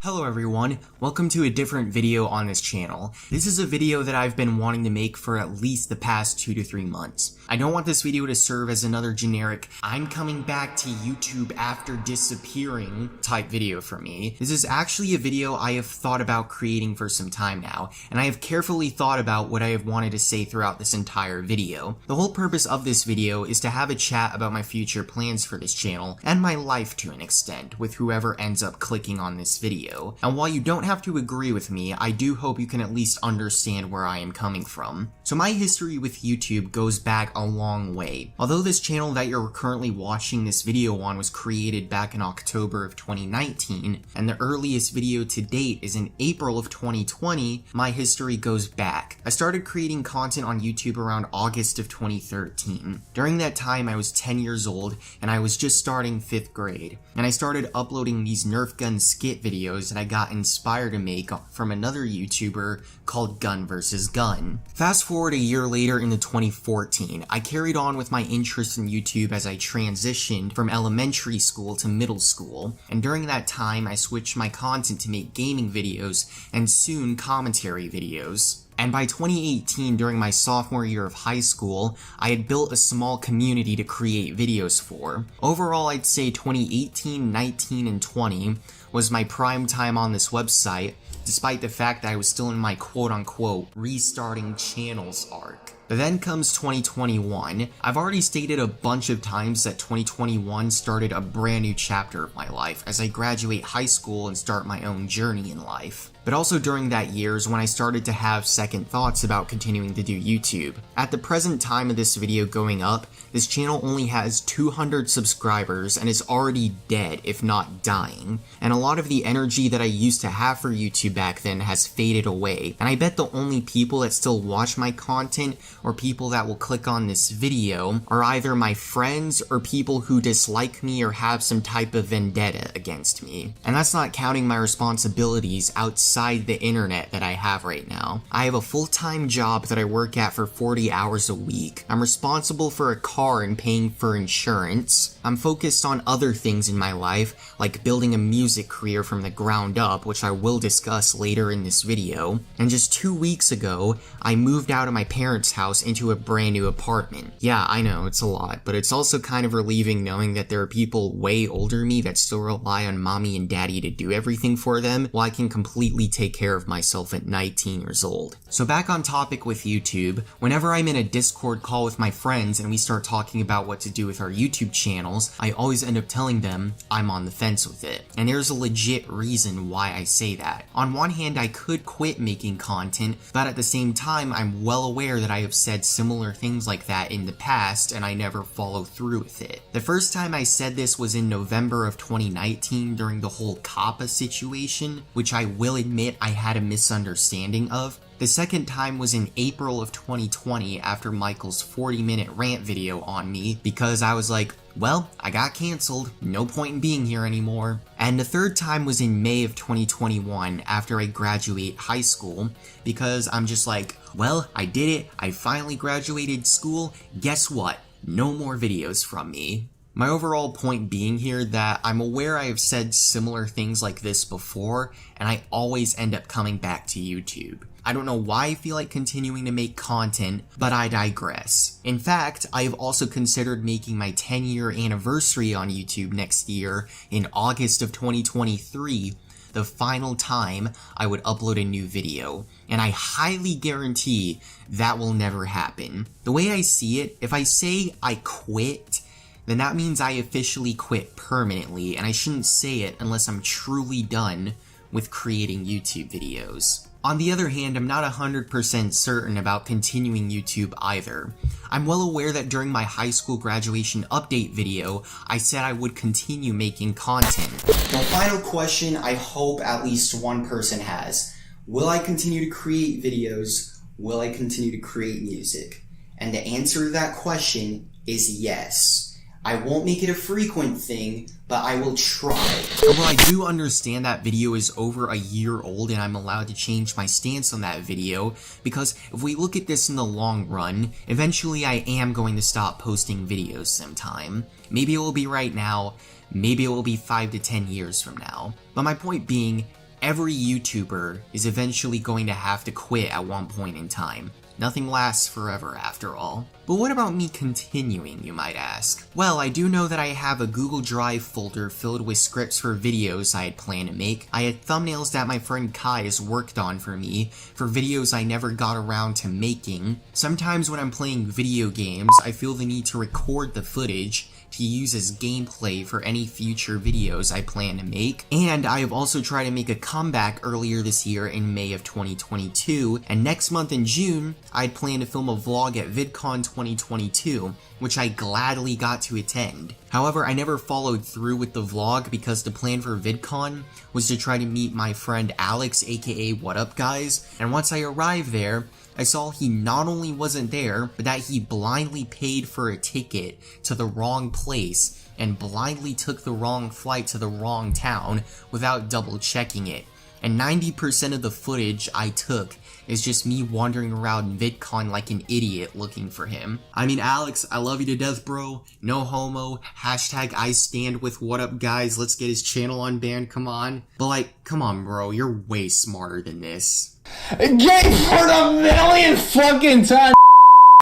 Hello everyone, welcome to a different video on this channel. This is a video that I've been wanting to make for at least the past 2 to 3 months. I don't want this video to serve as another generic, I'm coming back to YouTube after disappearing type video for me. This is actually a video I have thought about creating for some time now, and I have carefully thought about what I have wanted to say throughout this entire video. The whole purpose of this video is to have a chat about my future plans for this channel, and my life to an extent, with whoever ends up clicking on this video. And while you don't have to agree with me, I do hope you can at least understand where I am coming from. So my history with YouTube goes back a long way. Although this channel that you're currently watching this video on was created back in October of 2019, and the earliest video to date is in April of 2020, my history goes back. I started creating content on YouTube around August of 2013. During that time I was 10 years old, and I was just starting 5th grade, and I started uploading these Nerf gun skit videos that I got inspired to make from another YouTuber called Gun vs. Gun. Fast forward a year later into 2014, I carried on with my interest in YouTube as I transitioned from elementary school to middle school, and during that time I switched my content to make gaming videos and soon commentary videos. And by 2018, during my sophomore year of high school, I had built a small community to create videos for. Overall, I'd say 2018, 19, and 20 was my prime time on this website, despite the fact that I was still in my quote-unquote restarting channels arc. But then comes 2021. I've already stated a bunch of times that 2021 started a brand new chapter of my life as I graduate high school and start my own journey in life. But also during that year is when I started to have second thoughts about continuing to do YouTube. At the present time of this video going up, this channel only has 200 subscribers and is already dead, if not dying. And a lot of the energy that I used to have for YouTube back then has faded away. And I bet the only people that still watch my content or people that will click on this video are either my friends or people who dislike me or have some type of vendetta against me. And that's not counting my responsibilities outside the internet that I have right now. I have a full-time job that I work at for 40 hours a week. I'm responsible for a car and paying for insurance. I'm focused on other things in my life, like building a music career from the ground up, which I will discuss later in this video. And just 2 weeks ago, I moved out of my parents' house into a brand new apartment. Yeah, I know, it's a lot, but it's also kind of relieving knowing that there are people way older than me that still rely on mommy and daddy to do everything for them, while I can completely take care of myself at 19 years old. So back on topic with YouTube, whenever I'm in a Discord call with my friends and we start talking about what to do with our YouTube channels, I always end up telling them I'm on the fence with it. And there's a legit reason why I say that. On one hand, I could quit making content, but at the same time, I'm well aware that I have said similar things like that in the past and I never follow through with it. The first time I said this was in November of 2019 during the whole Kappa situation, which I will admit I had a misunderstanding of. The second time was in April of 2020 after Michael's 40-minute rant video on me because I was like, well, I got cancelled, no point in being here anymore. And the third time was in May of 2021 after I graduate high school because I'm just like, well, I did it, I finally graduated school, guess what? No more videos from me. My overall point being here that I'm aware I have said similar things like this before, and I always end up coming back to YouTube. I don't know why I feel like continuing to make content, but I digress. In fact, I have also considered making my 10-year anniversary on YouTube next year in August of 2023, the final time I would upload a new video, and I highly guarantee that will never happen. The way I see it, if I say I quit, then that means I officially quit permanently, and I shouldn't say it unless I'm truly done with creating YouTube videos. On the other hand, I'm not 100% certain about continuing YouTube either. I'm well aware that during my high school graduation update video, I said I would continue making content. The final question I hope at least one person has. Will I continue to create videos? Will I continue to create music? And the answer to that question is yes. I won't make it a frequent thing, but I will try. And while I do understand that video is over a year old and I'm allowed to change my stance on that video, because if we look at this in the long run, eventually I am going to stop posting videos sometime. Maybe it will be right now, maybe it will be 5 to 10 years from now. But my point being, every YouTuber is eventually going to have to quit at one point in time. Nothing lasts forever after all. But what about me continuing, you might ask? Well, I do know that I have a Google Drive folder filled with scripts for videos I had planned to make. I had thumbnails that my friend Kai has worked on for me, for videos I never got around to making. Sometimes when I'm playing video games, I feel the need to record the footage to use as gameplay for any future videos I plan to make. And I have also tried to make a comeback earlier this year in May of 2022, and next month in June, I'd planned to film a vlog at VidCon 2022, which I gladly got to attend. However, I never followed through with the vlog because the plan for VidCon was to try to meet my friend Alex, aka What Up Guys, and once I arrived there, I saw he not only wasn't there, but that he blindly paid for a ticket to the wrong place and blindly took the wrong flight to the wrong town without double checking it. And 90% of the footage I took is just me wandering around VidCon like an idiot looking for him. I mean, Alex, I love you to death, bro. No homo. Hashtag I stand with What Up Guys. Let's get his channel unbanned, come on. But like, come on, bro. You're way smarter than this. Game for the million fucking times!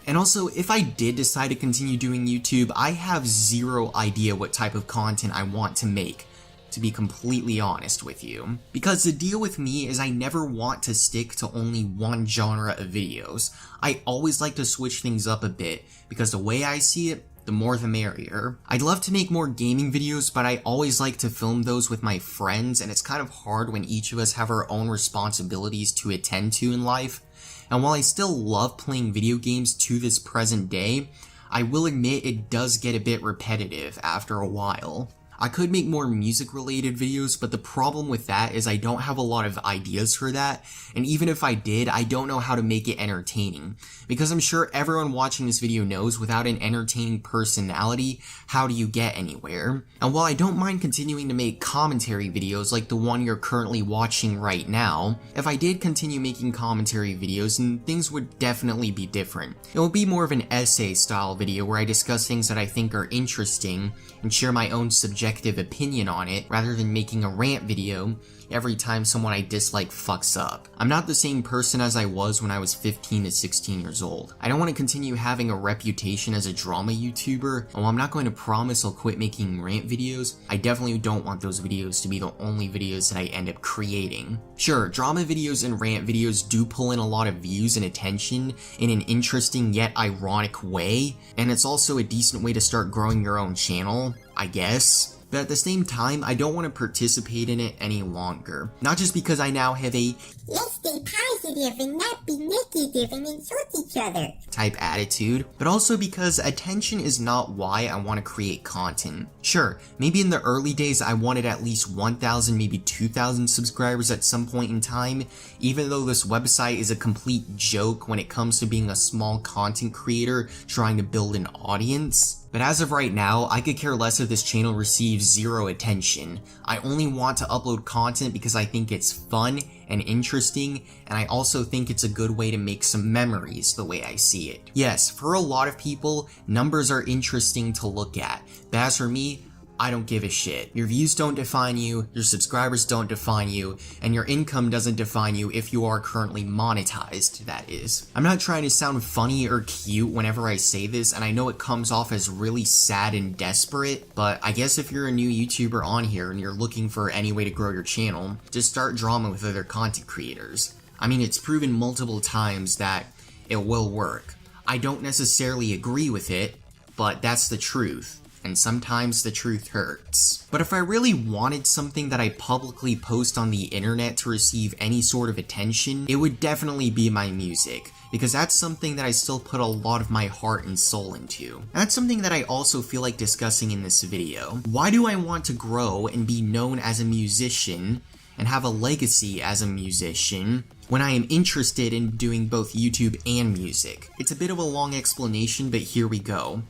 And also, if I did decide to continue doing YouTube, I have zero idea what type of content I want to make, to be completely honest with you. Because the deal with me is I never want to stick to only one genre of videos. I always like to switch things up a bit, because the way I see it, the more the merrier. I'd love to make more gaming videos, but I always like to film those with my friends, and it's kind of hard when each of us have our own responsibilities to attend to in life. And while I still love playing video games to this present day, I will admit it does get a bit repetitive after a while. I could make more music related videos, but the problem with that is I don't have a lot of ideas for that, and even if I did, I don't know how to make it entertaining. Because I'm sure everyone watching this video knows without an entertaining personality, how do you get anywhere? And while I don't mind continuing to make commentary videos like the one you're currently watching right now, if I did continue making commentary videos, then things would definitely be different. It would be more of an essay style video where I discuss things that I think are interesting and share my own subjective opinion on it, rather than making a rant video every time someone I dislike fucks up. I'm not the same person as I was when I was 15 to 16 years old. I don't want to continue having a reputation as a drama YouTuber, and while I'm not going to promise I'll quit making rant videos, I definitely don't want those videos to be the only videos that I end up creating. Sure, drama videos and rant videos do pull in a lot of views and attention in an interesting yet ironic way, and it's also a decent way to start growing your own channel, I guess. But at the same time, I don't want to participate in it any longer. Not just because I now have a let's stay positive and not be negative and insult each other type attitude, but also because attention is not why I want to create content. Sure, maybe in the early days I wanted at least 1,000, maybe 2,000 subscribers at some point in time, even though this website is a complete joke when it comes to being a small content creator trying to build an audience. But as of right now, I could care less if this channel receives zero attention. I only want to upload content because I think it's fun and interesting, and I also think it's a good way to make some memories the way I see it. Yes, for a lot of people, numbers are interesting to look at, but as for me, I don't give a shit. Your views don't define you, your subscribers don't define you, and your income doesn't define you if you are currently monetized, that is. I'm not trying to sound funny or cute whenever I say this, and I know it comes off as really sad and desperate, but I guess if you're a new YouTuber on here and you're looking for any way to grow your channel, just start drama with other content creators. I mean, it's proven multiple times that it will work. I don't necessarily agree with it, but that's the truth. And sometimes the truth hurts. But if I really wanted something that I publicly post on the internet to receive any sort of attention, it would definitely be my music, because that's something that I still put a lot of my heart and soul into. That's something that I also feel like discussing in this video. Why do I want to grow and be known as a musician and have a legacy as a musician when I am interested in doing both YouTube and music? It's a bit of a long explanation, but here we go.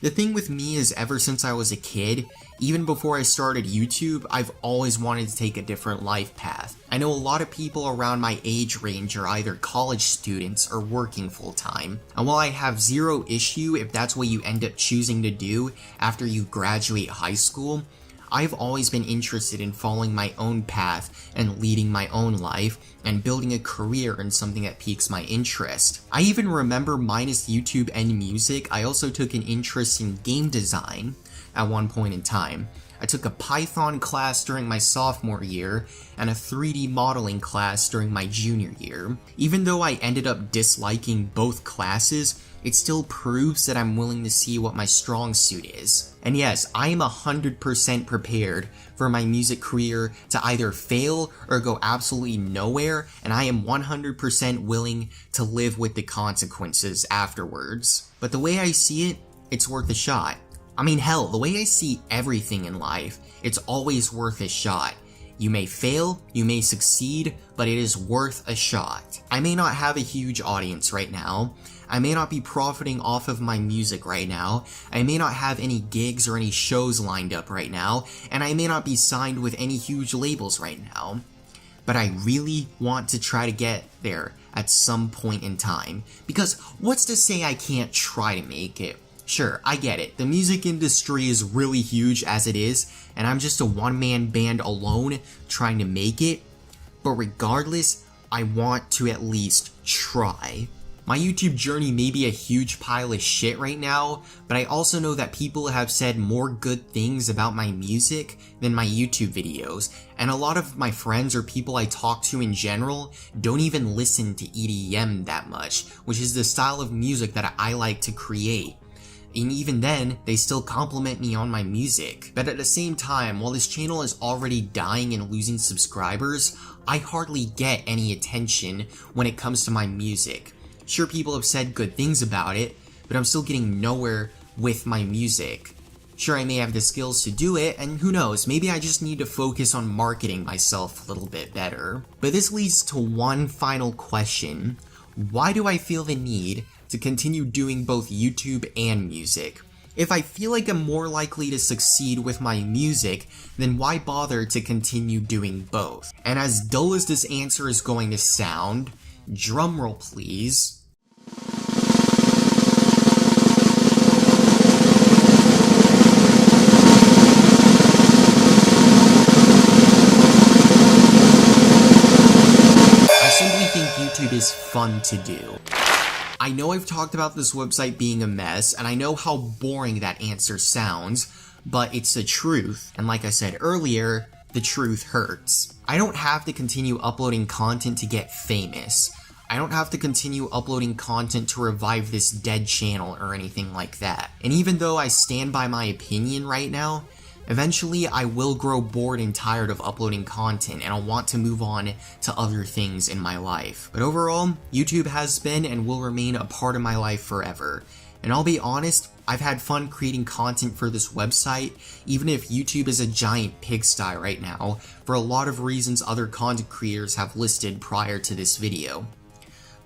The thing with me is ever since I was a kid, even before I started YouTube, I've always wanted to take a different life path. I know a lot of people around my age range are either college students or working full time. And while I have zero issue if that's what you end up choosing to do after you graduate high school, I've always been interested in following my own path and leading my own life and building a career in something that piques my interest. I even remember minus YouTube and music, I also took an interest in game design at one point in time. I took a Python class during my sophomore year and a 3D modeling class during my junior year. Even though I ended up disliking both classes, it still proves that I'm willing to see what my strong suit is. And yes, I am 100% prepared for my music career to either fail or go absolutely nowhere, and I am 100% willing to live with the consequences afterwards. But the way I see it, it's worth a shot. I mean, hell, the way I see everything in life, it's always worth a shot. You may fail, you may succeed, but it is worth a shot. I may not have a huge audience right now. I may not be profiting off of my music right now. I may not have any gigs or any shows lined up right now, and I may not be signed with any huge labels right now. But I really want to try to get there at some point in time. Because what's to say I can't try to make it? Sure, I get it. The music industry is really huge as it is, and I'm just a one-man band alone trying to make it. But regardless, I want to at least try. My YouTube journey may be a huge pile of shit right now, but I also know that people have said more good things about my music than my YouTube videos, and a lot of my friends or people I talk to in general don't even listen to EDM that much, which is the style of music that I like to create. And even then, they still compliment me on my music. But at the same time, while this channel is already dying and losing subscribers, I hardly get any attention when it comes to my music. Sure, people have said good things about it, but I'm still getting nowhere with my music. Sure, I may have the skills to do it, and who knows, maybe I just need to focus on marketing myself a little bit better. But this leads to one final question. Why do I feel the need to continue doing both YouTube and music? If I feel like I'm more likely to succeed with my music, then why bother to continue doing both? And as dull as this answer is going to sound, drumroll please. I simply think YouTube is fun to do. I know I've talked about this website being a mess, and I know how boring that answer sounds, but it's the truth, and like I said earlier, the truth hurts. I don't have to continue uploading content to get famous. I don't have to continue uploading content to revive this dead channel or anything like that. And even though I stand by my opinion right now, eventually I will grow bored and tired of uploading content and I'll want to move on to other things in my life. But overall, YouTube has been and will remain a part of my life forever. And I'll be honest, I've had fun creating content for this website, even if YouTube is a giant pigsty right now, for a lot of reasons other content creators have listed prior to this video.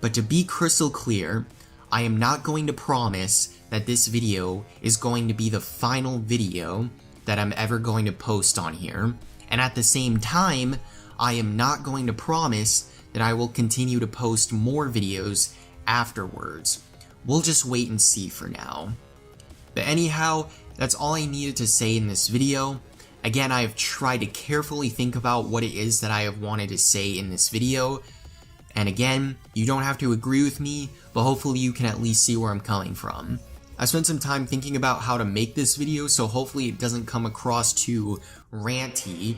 But to be crystal clear, I am not going to promise that this video is going to be the final video that I'm ever going to post on here, and at the same time, I am not going to promise that I will continue to post more videos afterwards. We'll just wait and see for now. But anyhow, that's all I needed to say in this video. Again, I have tried to carefully think about what it is that I have wanted to say in this video, and again, you don't have to agree with me, but hopefully you can at least see where I'm coming from. I spent some time thinking about how to make this video, so hopefully it doesn't come across too ranty,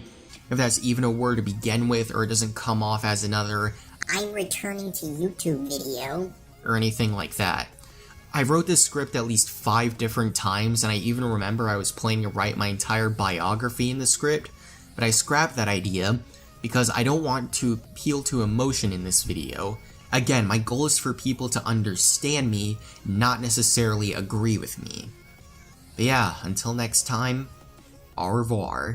if that's even a word to begin with, or it doesn't come off as another I'm returning to YouTube video, or anything like that. I wrote this script at least 5 different times, and I even remember I was planning to write my entire biography in the script, but I scrapped that idea because I don't want to appeal to emotion in this video. Again, my goal is for people to understand me, not necessarily agree with me. But yeah, until next time, au revoir.